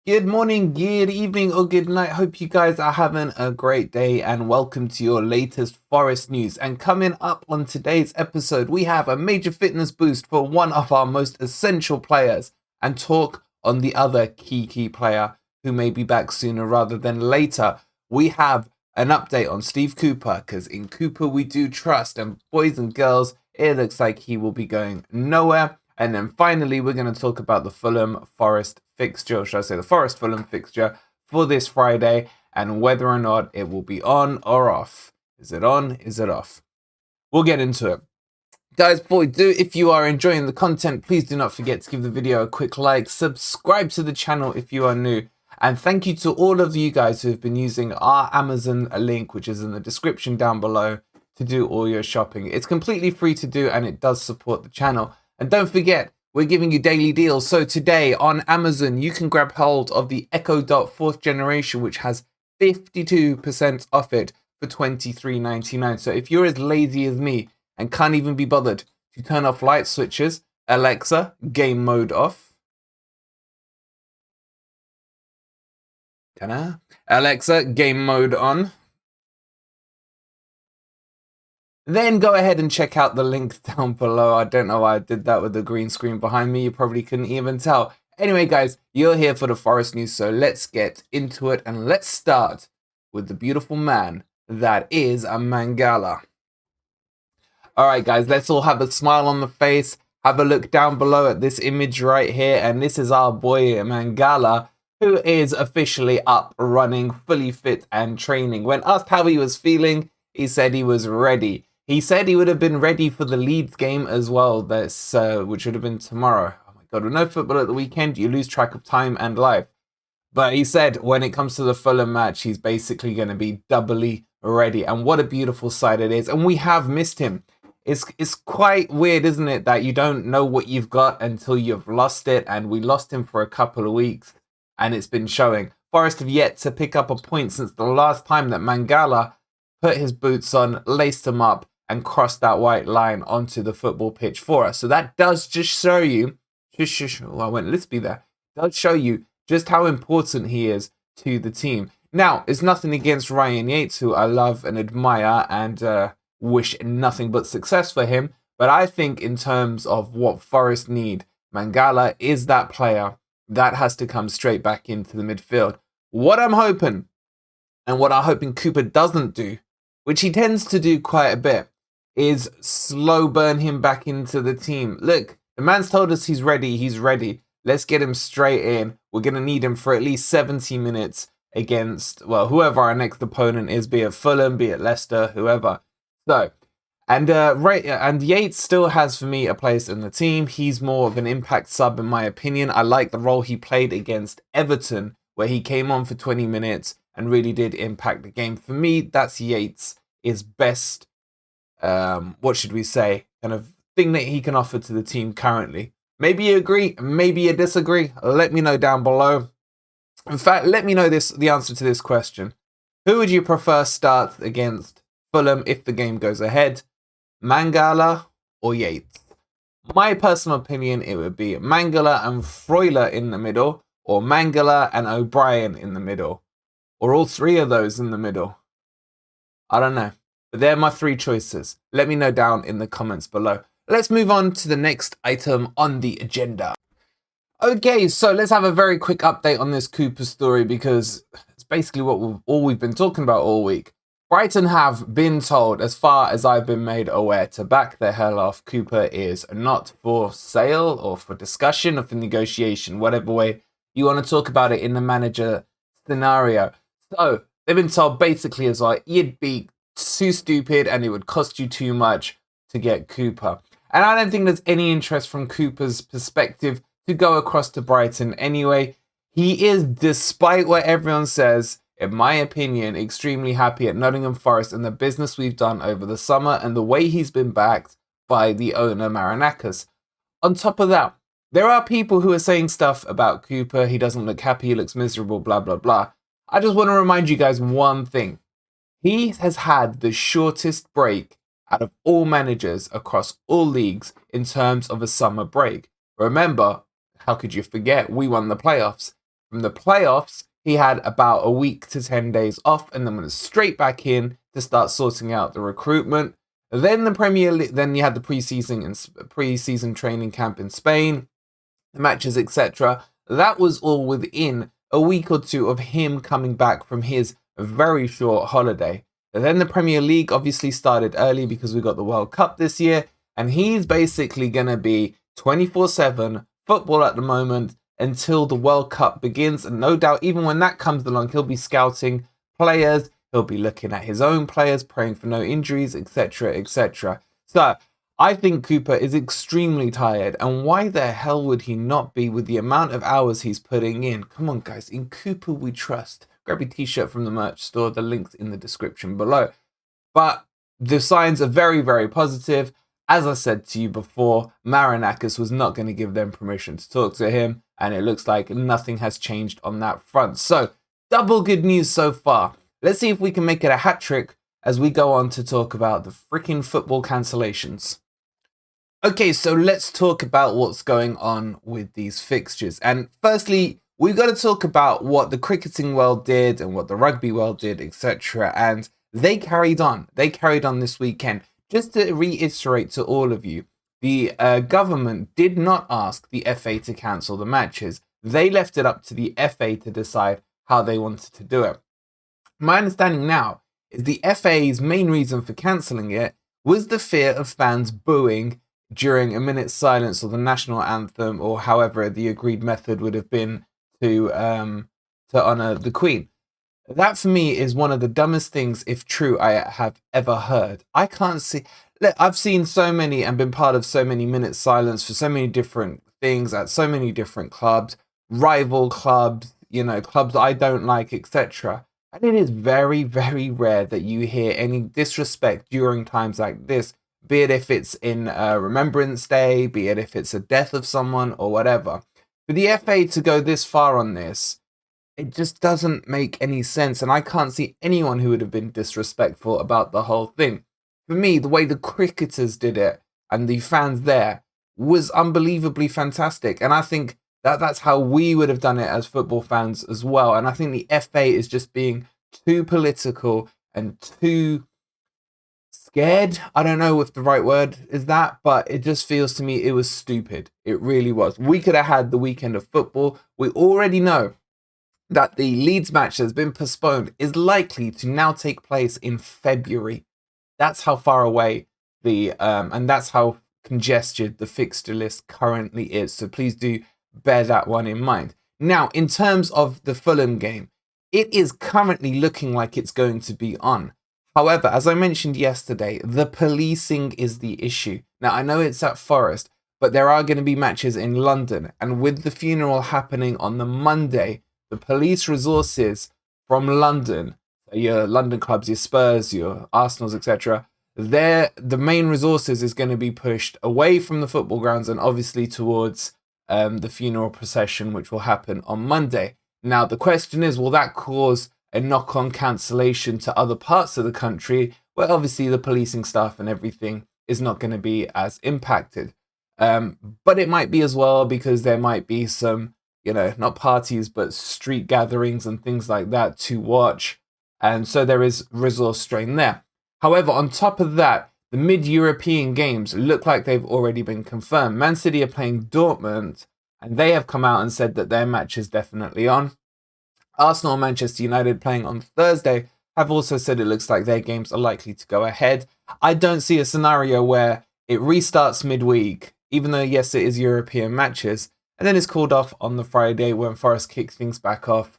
Good morning, good evening, or good night. Hope you guys are having a great day and welcome to your latest Forest news. And coming up on today's episode, we have a major fitness boost for one of our most essential players and talk on the other key player who may be back sooner rather than later. We have an update on Steve Cooper because in Cooper we do trust, and boys and girls, it looks like he will be going nowhere. And then finally, we're going to talk about the Fulham Forest fixture, or should I say the Forest Fulham fixture for this Friday, and whether or not it will be on or off. Is it on? Is it off? We'll get into it. Guys, before we do, if you are enjoying the content, please do not forget to give the video a quick like, subscribe to the channel if you are new, and thank you to all of you guys who have been using our Amazon link, which is in the description down below, to do all your shopping. It's completely free to do, and it does support the channel. And don't forget, we're giving you daily deals. So today on Amazon, you can grab hold of the Echo Dot 4th generation, which has 52% off it for $23.99. So if you're as lazy as me and can't even be bothered to turn off light switches, Alexa, game mode off. Alexa, game mode on. Then go ahead and check out the link down below. I don't know why I did that with the green screen behind me. You probably couldn't even tell. Anyway, guys, you're here for the Forest news, so let's get into it. And let's start with the beautiful man that is a Mangala. All right, guys, let's all have a smile on the face. Have a look down below at this image right here. And this is our boy Mangala, who is officially up, running, fully fit and training. When asked how he was feeling, he said he was ready. He said he would have been ready for the Leeds game as well, which would have been tomorrow. Oh my God, with no football at the weekend, you lose track of time and life. But he said when it comes to the Fulham match, he's basically going to be doubly ready. And what a beautiful sight it is. And we have missed him. It's quite weird, isn't it, that you don't know what you've got until you've lost it. And we lost him for a couple of weeks, and it's been showing. Forest have yet to pick up a point since the last time that Mangala put his boots on, laced them up, and crossed that white line onto the football pitch for us. So that does just show you, let's be there, does show you just how important he is to the team. Now, it's nothing against Ryan Yates, who I love and admire and wish nothing but success for him. But I think in terms of what Forest need, Mangala is that player that has to come straight back into the midfield. What I'm hoping, and what I'm hoping Cooper doesn't do, which he tends to do quite a bit, is slow burn him back into the team. Look, the man's told us he's ready. He's ready. Let's get him straight in. We're going to need him for at least 70 minutes against, well, whoever our next opponent is, be it Fulham, be it Leicester, whoever. So, and Yates still has, for me, a place in the team. He's more of an impact sub, in my opinion. I like the role he played against Everton, where he came on for 20 minutes and really did impact the game. For me, that's Yates' best, what should we say, kind of thing that he can offer to the team currently. Maybe you agree, maybe you disagree. Let me know down below. In fact, let me know the answer to this question. Who would you prefer start against Fulham if the game goes ahead? Mangala or Yates? My personal opinion, it would be Mangala and Freuler in the middle, or Mangala and O'Brien in the middle, or all three of those in the middle. I don't know. But they're my three choices. Let me know down in the comments below. Let's move on to the next item on the agenda. Okay, so let's have a very quick update on this Cooper story, because it's basically all we've been talking about all week. Brighton have been told, as far as I've been made aware, to back the hell off. Cooper is not for sale or for discussion or for negotiation, whatever way you want to talk about it in the manager scenario. So they've been told basically as well, you'd be too stupid and it would cost you too much to get Cooper. And I don't think there's any interest from Cooper's perspective to go across to Brighton anyway. He is, despite what everyone says, in my opinion, extremely happy at Nottingham Forest and the business we've done over the summer and the way he's been backed by the owner, Marinakis. On top of that, there are people who are saying stuff about Cooper. He doesn't look happy, he looks miserable, blah, blah, blah. I just want to remind you guys one thing. He has had the shortest break out of all managers across all leagues in terms of a summer break. Remember, how could you forget? We won the playoffs. From the playoffs, he had about a week to 10 days off and then went straight back in to start sorting out the recruitment. Then the Premier League, then you had the pre-season training camp in Spain, the matches, etc. That was all within a week or two of him coming back from his very short holiday. And then the Premier League obviously started early because we got the World Cup this year, and he's basically going to be 24/7 football at the moment until the World Cup begins. And no doubt, even when that comes along, he'll be scouting players, he'll be looking at his own players, praying for no injuries, etc., etc. So I think Cooper is extremely tired, and why the hell would he not be with the amount of hours he's putting in? Come on, guys, in Cooper we trust. Grab your t-shirt from the merch store, the link's in the description below. But the signs are very, very positive. As I said to you before, Marinakis was not going to give them permission to talk to him, and it looks like nothing has changed on that front. So, double good news so far. Let's see if we can make it a hat trick as we go on to talk about the freaking football cancellations. Okay, so let's talk about what's going on with these fixtures. And firstly, we've got to talk about what the cricketing world did and what the rugby world did, etc. And they carried on. They carried on this weekend. Just to reiterate to all of you, the government did not ask the FA to cancel the matches. They left it up to the FA to decide how they wanted to do it. My understanding now is the FA's main reason for cancelling it was the fear of fans booing during a minute's silence or the national anthem, or however the agreed method would have been to honour the Queen. That for me is one of the dumbest things, if true, I have ever heard. I can't see. Look, I've seen so many and been part of so many minutes silence for so many different things at so many different clubs, rival clubs, you know, clubs I don't like, etc. And it is very, very rare that you hear any disrespect during times like this, be it if it's in Remembrance Day, be it if it's a death of someone or whatever. For the FA to go this far on this, it just doesn't make any sense, and I can't see anyone who would have been disrespectful about the whole thing. For me, the way the cricketers did it and the fans there was unbelievably fantastic, and I think that that's how we would have done it as football fans as well. And I think the FA is just being too political and too scared. I don't know if the right word is that, but it just feels to me it was stupid. It really was. We could have had the weekend of football. We already know that the Leeds match has been postponed is likely to now take place in February. That's how far away and that's how congested the fixture list currently is. So please do bear that one in mind. Now, in terms of the Fulham game, it is currently looking like it's going to be on. However, as I mentioned yesterday, the policing is the issue. Now, I know it's at Forest, but there are going to be matches in London. And with the funeral happening on the Monday, the police resources from London, your London clubs, your Spurs, your Arsenals, etc., the main resources is going to be pushed away from the football grounds and obviously towards the funeral procession, which will happen on Monday. Now, the question is, will that cause a knock-on cancellation to other parts of the country where obviously the policing stuff and everything is not going to be as impacted? But it might be as well, because there might be some, you know, not parties, but street gatherings and things like that to watch. And so there is resource strain there. However, on top of that, the mid-European games look like they've already been confirmed. Man City are playing Dortmund, and they have come out and said that their match is definitely on. Arsenal and Manchester United playing on Thursday have also said it looks like their games are likely to go ahead. I don't see a scenario where it restarts midweek, even though, yes, it is European matches, and then it's called off on the Friday when Forest kicks things back off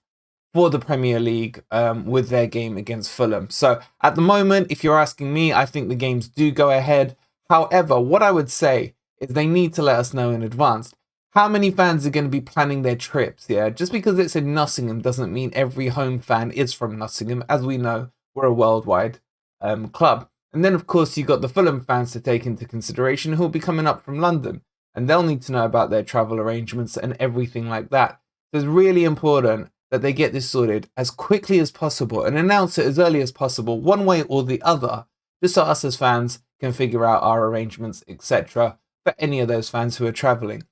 for the Premier League with their game against Fulham. So at the moment, if you're asking me, I think the games do go ahead. However, what I would say is they need to let us know in advance how many fans are going to be planning their trips. Yeah, just because it's in Nottingham doesn't mean every home fan is from Nottingham. As we know, we're a worldwide club. And then, of course, you've got the Fulham fans to take into consideration who will be coming up from London. And they'll need to know about their travel arrangements and everything like that. So it's really important that they get this sorted as quickly as possible and announce it as early as possible, one way or the other, just so us as fans can figure out our arrangements, etc., for any of those fans who are traveling.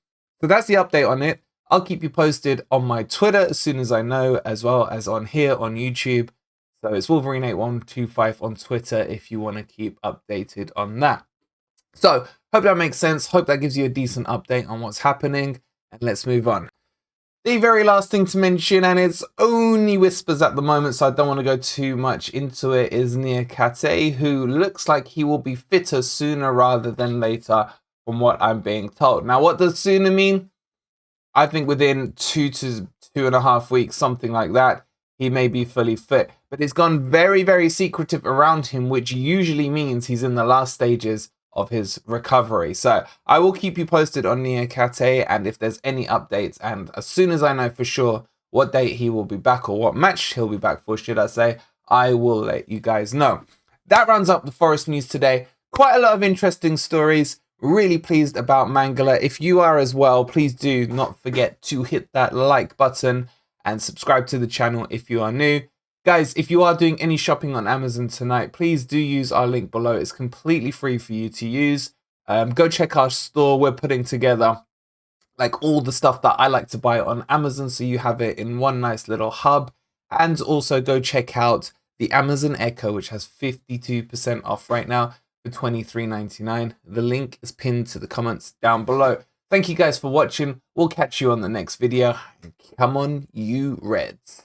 So that's the update on it. I'll keep you posted on my Twitter as soon as I know, as well as on here on YouTube. So it's Wolverine8125 on Twitter if you want to keep updated on that. So hope that makes sense. Hope that gives you a decent update on what's happening. And let's move on. The very last thing to mention, and it's only whispers at the moment, so I don't want to go too much into it, is Niakhate, who looks like he will be fitter sooner rather than later, from what I'm being told. Now, what does sooner mean? I think within 2 to 2.5 weeks, something like that, he may be fully fit. But it's gone very, very secretive around him, which usually means he's in the last stages of his recovery. So I will keep you posted on Niakhate, and if there's any updates, and as soon as I know for sure what date he will be back, or what match he'll be back for, should I say, I will let you guys know. That rounds up the Forest news today. Quite a lot of interesting stories. Really pleased about Mangala. If you are as well, please do not forget to hit that like button and subscribe to the channel if you are new. Guys, if you are doing any shopping on Amazon tonight, please do use our link below. It's completely free for you to use. Go check our store. We're putting together like all the stuff that I like to buy on Amazon, so you have it in one nice little hub. And also go check out the Amazon Echo, which has 52% off right now for $23.99. The link is pinned to the comments down below. Thank you guys for watching. We'll catch you on the next video. Come on, you Reds.